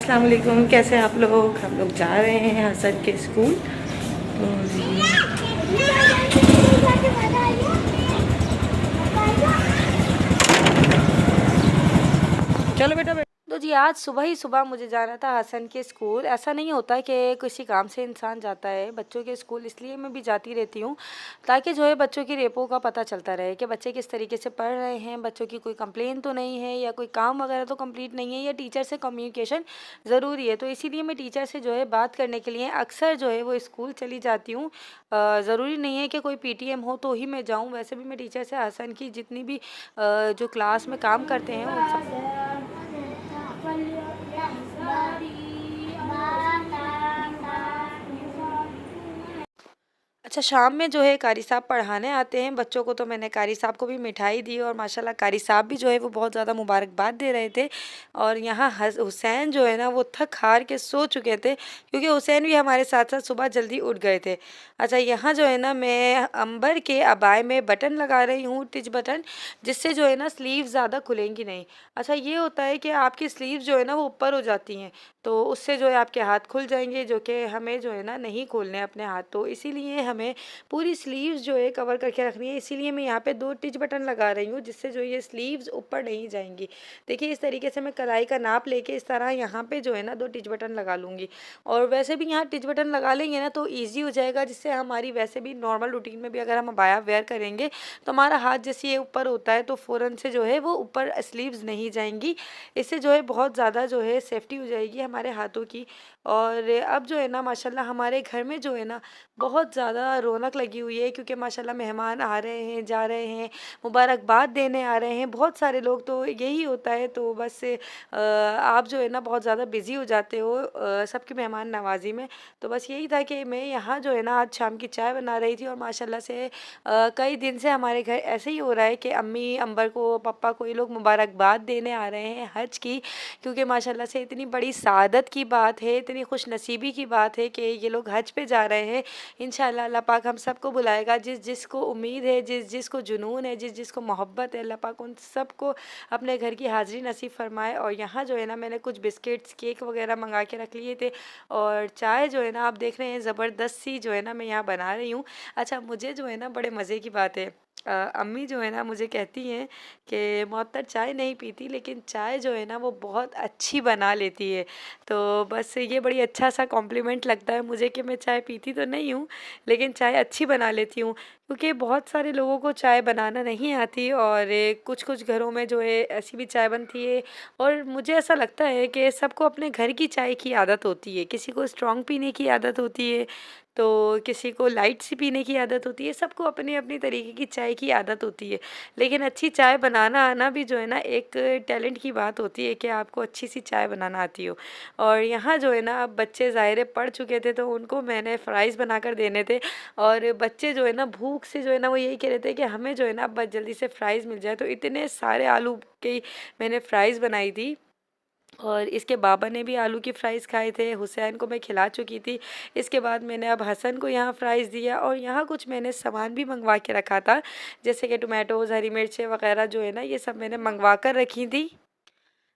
अस्सलाम वालेकुम। कैसे हैं आप लोग? हम लोग जा रहे हैं हसन के स्कूल। तो चलो बेटा तो जी आज सुबह ही सुबह मुझे जाना था हसन के स्कूल। ऐसा नहीं होता कि किसी काम से इंसान जाता है बच्चों के स्कूल, इसलिए मैं भी जाती रहती हूँ ताकि जो है बच्चों की रेपो का पता चलता रहे कि बच्चे किस तरीके से पढ़ रहे हैं, बच्चों की कोई कंप्लेन तो नहीं है या कोई काम वगैरह तो कंप्लीट नहीं है, या टीचर से कम्युनिकेशन ज़रूरी है। तो इसीलिए मैं टीचर से जो है बात करने के लिए अक्सर जो है वो स्कूल चली जाती हूँ। ज़रूरी नहीं है कि कोई पीटीएम हो तो ही मैं जाऊँ, वैसे भी मैं टीचर से हसन की जितनी भी जो क्लास में काम करते हैं उन सब अच्छा, शाम में जो है कारी साहब पढ़ाने आते हैं बच्चों को, तो मैंने कारी साहब को भी मिठाई दी और माशाल्लाह कारी साहब भी जो है वो बहुत ज़्यादा मुबारकबाद दे रहे थे। और यहाँ हुसैन जो है ना वो थक हार के सो चुके थे, क्योंकि हुसैन भी हमारे साथ साथ सुबह जल्दी उठ गए थे। अच्छा, यहाँ जो है ना मैं अंबर के अबाए में बटन लगा रही हूँ, टिच बटन, जिससे जो है ना स्लीव ज़्यादा खुलेंगी नहीं। अच्छा, ये होता है कि आपकी स्लीव जो है ना वो ऊपर हो जाती हैं, तो उससे जो है आपके हाथ खुल जाएंगे, जो कि हमें जो है ना नहीं खोलने अपने हाथ। तो इसीलिए हमें पूरी स्लीव्स जो है कवर करके रखनी है, इसीलिए मैं यहाँ पे 2 टिच बटन लगा रही हूँ, जिससे जो ये स्लीव्स ऊपर नहीं जाएंगी। देखिए इस तरीके से मैं कलाई का नाप लेके इस तरह यहाँ पे जो है ना 2 टिच बटन लगा लूँगी। और वैसे भी यहाँ टिच बटन लगा लेंगे ना तो ईजी हो जाएगा, जिससे हमारी वैसे भी नॉर्मल रूटीन में भी अगर हम अबाया वेयर करेंगे तो हमारा हाथ जैसे ये ऊपर होता है तो फ़ौरन से जो है वो ऊपर स्लीव्स नहीं जाएंगी। इससे जो है बहुत ज़्यादा जो है सेफ्टी हो जाएगी हमारे हाथों की। और अब जो है ना माशाल्लाह हमारे घर में जो है ना बहुत ज़्यादा रौनक लगी हुई है, क्योंकि माशाल्लाह मेहमान आ रहे हैं, जा रहे हैं, मुबारकबाद देने आ रहे हैं बहुत सारे लोग। तो यही होता है, तो बस आप जो है ना बहुत ज़्यादा बिज़ी हो जाते हो सबकी मेहमान नवाजी में। तो बस यही था कि मैं यहाँ जो है ना आज शाम की चाय बना रही थी, और माशाल्लाह से कई दिन से हमारे घर ऐसे ही हो रहा है कि अम्मी अंबर को, पापा को, ये लोग मुबारकबाद देने आ रहे हैं हज की, क्योंकि माशाल्लाह से इतनी बड़ी सादत की बात है, इतनी खुशनसीबी की बात है कि ये लोग हज पे जा रहे हैं। इंशाल्लाह अल्लाह पाक हम सबको बुलाएगा, जिस जिसको उम्मीद है, जिस जिसको जुनून है, जिस जिसको मोहब्बत है, अल्लाह पाक उन सबको अपने घर की हाज़िरी नसीब फरमाए। और यहाँ जो है ना मैंने कुछ बिस्किट्स, केक वगैरह मंगा के रख लिए थे, और चाय जो है ना आप देख रहे हैं ज़बरदस्त सी जो है ना मैं यहाँ बना रही हूँ। अच्छा, मुझे जो है ना बड़े मज़े की बात है, अम्मी जो है ना मुझे कहती हैं कि मौतर चाय नहीं पीती, लेकिन चाय जो है ना वो बहुत अच्छी बना लेती है। तो बस ये बड़ी अच्छा सा कॉम्प्लीमेंट लगता है मुझे कि मैं चाय पीती तो नहीं हूँ, लेकिन चाय अच्छी बना लेती हूँ, क्योंकि बहुत सारे लोगों को चाय बनाना नहीं आती, और कुछ कुछ घरों में जो है ऐसी भी चाय बनती है। और मुझे ऐसा लगता है कि सबको अपने घर की चाय की आदत होती है, किसी को स्ट्रॉन्ग पीने की आदत होती है, तो किसी को लाइट सी पीने की आदत होती है, सबको अपनी अपनी तरीके की चाय की आदत होती है। लेकिन अच्छी चाय बनाना आना भी जो है ना एक टैलेंट की बात होती है, कि आपको अच्छी सी चाय बनाना आती हो। और यहाँ जो है ना अब बच्चे ज़ाहिर है पढ़ चुके थे, तो उनको मैंने फ़्राइज़ बनाकर देने थे, और बच्चे जो है ना भूख से जो है ना वो यही कह रहे थे कि हमें जो है ना बस जल्दी से फ़्राइज़ मिल जाए। तो इतने सारे आलू की मैंने फ़्राइज़ बनाई थी, और इसके बाबा ने भी आलू की फ़्राइज़ खाए थे, हुसैन को मैं खिला चुकी थी। इसके बाद मैंने अब हसन को यहाँ फ़्राइज़ दिया, और यहाँ कुछ मैंने सामान भी मंगवा के रखा था, जैसे कि टोमेटोज़, हरी मिर्चें वगैरह जो है ना ये सब मैंने मंगवा कर रखी थी।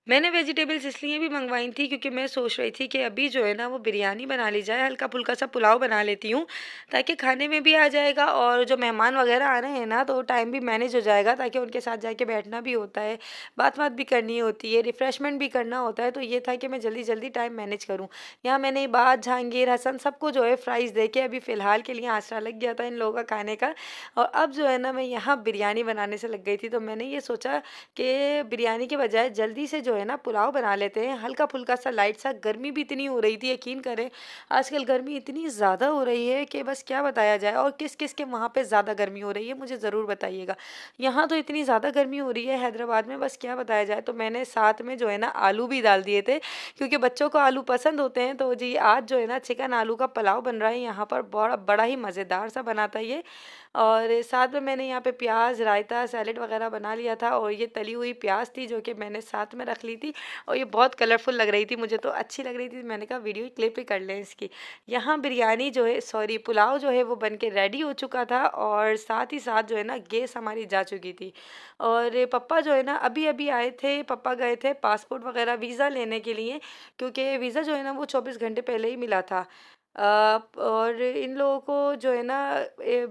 मैंने वेजिटेबल्स इसलिए भी मंगवाई थी क्योंकि मैं सोच रही थी कि अभी जो है ना वो बिरयानी बना ली जाए, हल्का फुल्का सा पुलाव बना लेती हूँ, ताकि खाने में भी आ जाएगा, और जो मेहमान वगैरह आ रहे हैं ना तो टाइम भी मैनेज हो जाएगा, ताकि उनके साथ जाके बैठना भी होता है, बात बात भी करनी होती है, रिफ़्रेशमेंट भी करना होता है। तो ये था कि मैं जल्दी जल्दी टाइम मैनेज करूँ। यहाँ मैंने बात, जहांगीर, हसन सबको जो है फ़्राइज़ दे के अभी फ़िलहाल के लिए आसरा लग गया था इन लोगों का खाने का। और अब जो है ना मैं यहाँ बिरयानी बनाने से लग गई थी, तो मैंने ये सोचा कि बिरयानी के बजाय जल्दी से जो है ना पुलाव बना लेते हैं, हल्का फुल्का सा लाइट सा। गर्मी भी इतनी हो रही थी, यकीन करें आजकल गर्मी इतनी ज़्यादा हो रही है कि बस क्या बताया जाए। और किस किस के वहाँ पे ज़्यादा गर्मी हो रही है मुझे ज़रूर बताइएगा। यहाँ तो इतनी ज़्यादा गर्मी हो रही है हैदराबाद में, बस क्या बताया जाए। तो मैंने साथ में जो है ना आलू भी डाल दिए थे, क्योंकि बच्चों को आलू पसंद होते हैं। तो जी आज जो है ना चिकन आलू का पुलाव बन रहा है यहाँ पर, बड़ा बड़ा ही मज़ेदार सा बना था ये। और साथ में मैंने यहाँ पे प्याज, रायता, सैलेड वगैरह बना लिया था और ये तली हुई प्याज थी जो कि मैंने साथ में रख ली थी और ये बहुत कलरफुल लग रही थी, मुझे तो अच्छी लग रही थी। मैंने कहा वीडियो क्लिप ही कर लें इसकी। यहाँ बिरयानी जो है, सॉरी, पुलाव जो है वो बन के रेडी हो चुका था और साथ ही साथ जो है ना गैस हमारी जा चुकी थी। और पापा जो है ना अभी अभी आए थे, पापा गए थे पासपोर्ट वगैरह वीज़ा लेने के लिए, क्योंकि वीज़ा जो है ना वो 24 घंटे पहले ही मिला था। और इन लोगों को जो है ना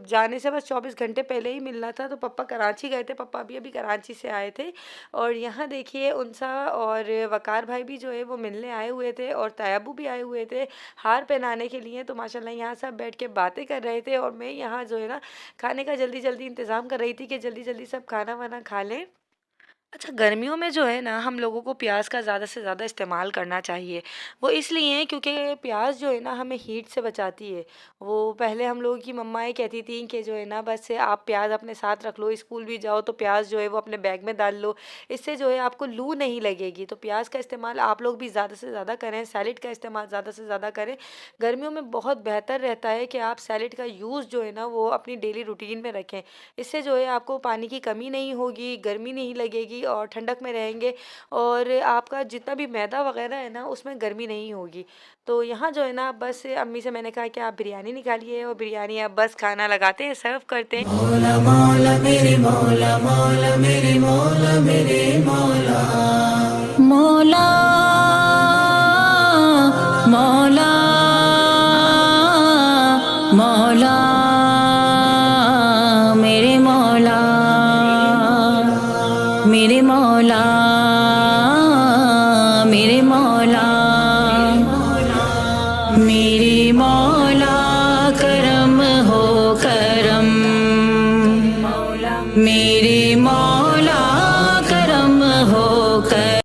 जाने से बस 24 घंटे पहले ही मिलना था, तो पापा कराची गए थे, पापा अभी अभी कराची से आए थे। और यहाँ देखिए उनसा और वकार भाई भी जो है वो मिलने आए हुए थे और तैयबू भी आए हुए थे हार पहनाने के लिए। तो माशाल्लाह यहाँ सब बैठ के बातें कर रहे थे और मैं यहाँ जो है ना खाने का जल्दी जल्दी इंतज़ाम कर रही थी कि जल्दी जल्दी सब खाना वाना खा लें। अच्छा, गर्मियों में जो है ना हम लोगों को प्याज का ज़्यादा से ज़्यादा इस्तेमाल करना चाहिए। वो इसलिए क्योंकि प्याज जो है ना हमें हीट से बचाती है। वो पहले हम लोगों की मम्माएँ कहती थीं कि जो है ना बस से आप प्याज अपने साथ रख लो, स्कूल भी जाओ तो प्याज जो है वो अपने बैग में डाल लो, इससे जो है आपको लू नहीं लगेगी। तो प्याज का इस्तेमाल आप लोग भी ज़्यादा से ज़्यादा करें, सैलेड का इस्तेमाल ज़्यादा से ज़्यादा करें। गर्मियों में बहुत बेहतर रहता है कि आप सैलेड का यूज़ जो है ना वो अपनी डेली रूटीन में रखें। इससे जो है आपको पानी की कमी नहीं होगी, गर्मी नहीं लगेगी और ठंडक में रहेंगे और आपका जितना भी मैदा वगैरह है ना उसमें गर्मी नहीं होगी। तो यहाँ जो है ना बस अम्मी से मैंने कहा कि आप बिरयानी निकालिए और बिरयानी अब बस खाना लगाते हैं, सर्व करते हैं। मौला मौला मेरे मौला मौला मेरे मौला मेरे मौला मौला मौला मौला मेरे मौला मेरे मौला मेरे मौला मेरे मौला करम हो करम मेरे मौला करम हो कर।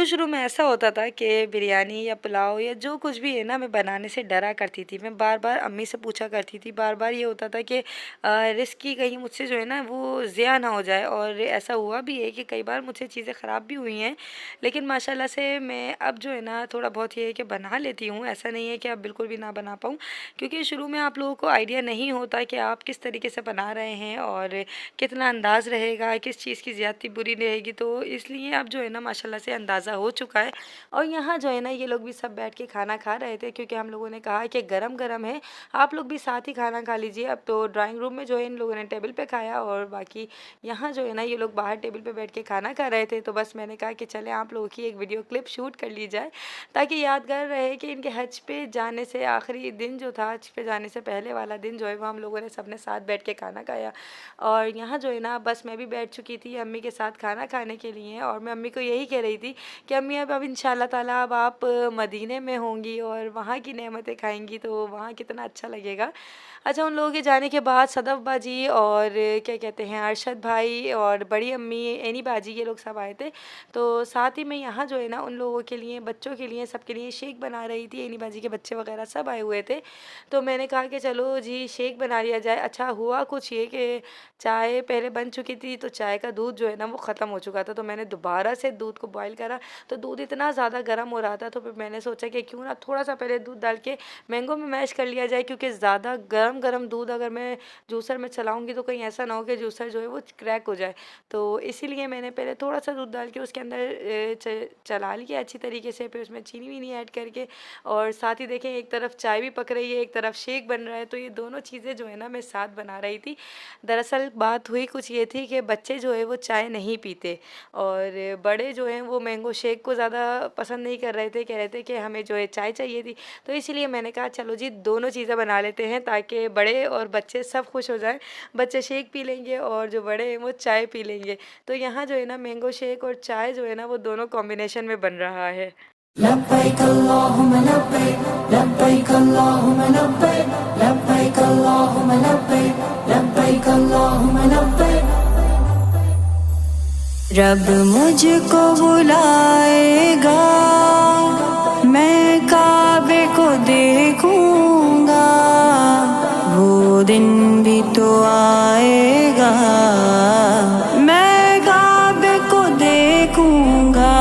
शुरू में ऐसा होता था कि बिरयानी या पुलाव या जो कुछ भी है ना मैं बनाने से डरा करती थी। मैं बार बार अम्मी से पूछा करती थी, बार बार ये होता था कि रिस्क ही कहीं मुझसे जो है ना वो ज़िया ना हो जाए। और ऐसा हुआ भी है कि कई बार मुझसे चीज़ें ख़राब भी हुई हैं, लेकिन माशाल्लाह से मैं अब जो है ना थोड़ा बहुत ये है कि बना लेती हूँ। ऐसा नहीं है कि अब बिल्कुल भी ना बना पाऊँ, क्योंकि शुरू में आप लोगों को आइडिया नहीं होता कि आप किस तरीके से बना रहे हैं और कितना अंदाज़ रहेगा, किस चीज़ की ज़्यादती बुरी रहेगी। तो इसलिए अब जो है ना माशाल्लाह से अंदाज़ा हो चुका है। और यहाँ जो है ना ये लोग भी सब बैठ के खाना खा रहे थे, क्योंकि हम लोगों ने कहा कि गरम गरम है, आप लोग भी साथ ही खाना खा लीजिए। अब तो ड्राइंग रूम में जो है इन लोगों ने टेबल पे खाया और बाकी यहाँ जो है ना ये लोग बाहर टेबल पे बैठ के खाना खा रहे थे। तो बस मैंने कहा कि चले आप लोगों की एक वीडियो क्लिप शूट कर ली जाए, ताकि यादगार रहे कि इनके हज पे जाने से आखिरी दिन जो था, हज पे जाने से पहले वाला दिन जो है वो हम लोगों ने सबने साथ बैठ के खाना खाया। और यहाँ जो है ना बस मैं भी बैठ चुकी थी अम्मी के साथ खाना खाने के लिए, और मैं अम्मी को यही कह रही थी कि अम्मी अब इंशाल्लाह ताला अब आप मदीने में होंगी और वहाँ की नेमतें खाएंगी तो वहाँ कितना अच्छा लगेगा। अच्छा, उन लोगों के जाने के बाद सदफ बाजी और क्या कहते हैं अरशद भाई और बड़ी अम्मी एनी बाजी ये लोग सब आए थे। तो साथ ही मैं यहाँ जो है ना उन लोगों के लिए, बच्चों के लिए, सबके लिए शेक बना रही थी। एनी बाजी के बच्चे वगैरह सब आए हुए थे, तो मैंने कहा कि चलो जी शेक बना लिया जाए। अच्छा हुआ कुछ ये कि चाय पहले बन चुकी थी, तो चाय का दूध जो है ना वो ख़त्म हो चुका था, तो मैंने दोबारा से दूध को बॉईल करा। तो दूध इतना ज़्यादा गर्म हो रहा था, तो फिर मैंने सोचा कि क्यों ना थोड़ा सा पहले दूध डाल के मैंगो में मैश कर लिया जाए, क्योंकि ज़्यादा गरम गरम दूध अगर मैं जूसर में चलाऊँगी तो कहीं ऐसा ना हो कि जूसर जो है वो क्रैक हो जाए। तो इसीलिए मैंने पहले थोड़ा सा दूध डाल के उसके अंदर चला लिया अच्छी तरीके से, फिर उसमें चीनी वीनी ऐड करके। और साथ ही देखें एक तरफ चाय भी पक रही है, एक तरफ शेक बन रहा है, तो ये दोनों चीज़ें जो है ना मैं साथ बना रही थी। दरअसल बात हुई कुछ ये थी कि बच्चे जो है वो चाय नहीं पीते और बड़े जो हैं वो मैंगो शेक को ज़्यादा पसंद नहीं कर रहे थे, कह रहे थे कि हमें जो है चाय चाहिए थी। तो इसीलिए मैंने कहा चलो जी दोनों चीज़ें बना लेते हैं, ताकि बड़े और बच्चे सब खुश हो जाएं। बच्चे शेक पी लेंगे और जो बड़े हैं वो चाय पी लेंगे। तो यहाँ जो है ना मैंगो शेक और चाय जो है ना वो दोनों कॉम्बिनेशन में बन रहा है। लब्बैक अल्लाहुम्मा लब्बैक लब्बैक अल्लाहुम्मा लब्बैक लब्बैक अल्लाहुम्मा लब्बैक लब्बैक अल्लाहुम्मा लब्बैक। रब मुझको बुलाएगा, मैं काबे को देखूंगा, वो दिन भी तो आएगा, मैं काबे को देखूंगा।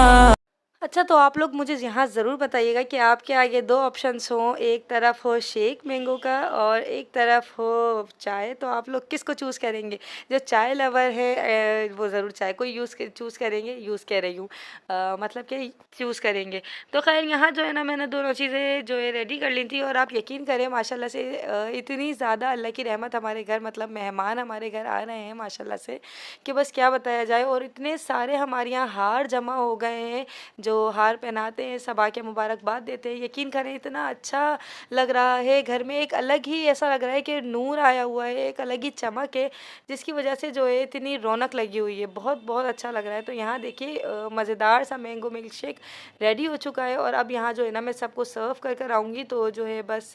अच्छा, तो आप लोग मुझे यहाँ ज़रूर बताइएगा कि आपके आगे 2 ऑप्शंस हों, एक तरफ हो शेक मैंगो का और एक तरफ हो चाय, तो आप लोग किसको चूज़ करेंगे? जो चाय लवर है वो ज़रूर चाय को चूज़ करेंगे, यूज़ कह रही हूँ, मतलब कि चूज़ करेंगे। तो ख़ैर यहाँ जो है ना मैंने दोनों चीज़ें जो है रेडी कर ली थी और आप यकीन करें माशाल्लाह से इतनी ज़्यादा अल्लाह की रहमत हमारे घर, मतलब मेहमान हमारे घर आ रहे हैं माशाल्लाह से, कि बस क्या बताया जाए। और इतने सारे हमारे यहाँ हार जमा हो गए हैं, जो हार पहनाते हैं सब आके मुबारकबाद देते हैं। यकीन करें इतना अच्छा लग रहा है, घर में एक अलग ही ऐसा लग रहा है कि नूर आया हुआ है, एक अलग ही चमक है, जिसकी वजह से जो है इतनी रौनक लगी हुई है। बहुत बहुत अच्छा लग रहा है। तो यहाँ देखिए मज़ेदार सा मैंगो मिल्क शेक रेडी हो चुका है और अब यहाँ जो है ना मैं सबको सर्व कर कर आऊँगी। तो जो है बस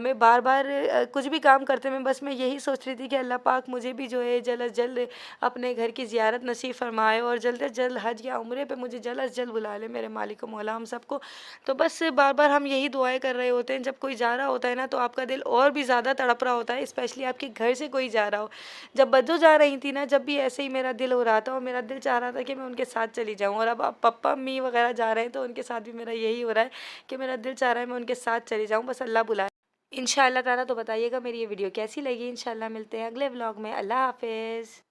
मैं बार बार कुछ भी काम करते में बस मैं यही सोच रही थी कि अल्लाह पाक मुझे भी जो है जल्द अज जल्द अपने घर की ज़ियारत नसीब फरमाए और जल्द अज जल्द हज या उम्रे पे मुझे जल्द अज जल्द बुला ले मेरे मालिक मौला हम सबको। तो बस बार बार हम यही दुआएं कर रहे होते हैं। जब कोई जा रहा होता है ना तो आपका दिल और भी ज़्यादा तड़प रहा होता है, स्पेशली आपके घर से कोई जा रहा हो। जब बज्जो जा रही थी ना, जब भी ऐसे ही मेरा दिल हो रहा था और मेरा दिल चाह रहा था कि मैं उनके साथ चली जाऊँ, और अब पप्पा अम्मी वगैरह जा रहे हैं तो उनके साथ भी मेरा यही हो रहा है कि मेरा दिल चाह रहा है मैं उनके साथ चली जाऊँ, बस अल्लाह बुलाए इंशाअल्लाह ताला। तो बताइएगा मेरी ये वीडियो कैसी लगी। इंशाअल्लाह मिलते हैं अगले व्लॉग में। अल्लाह हाफिज़।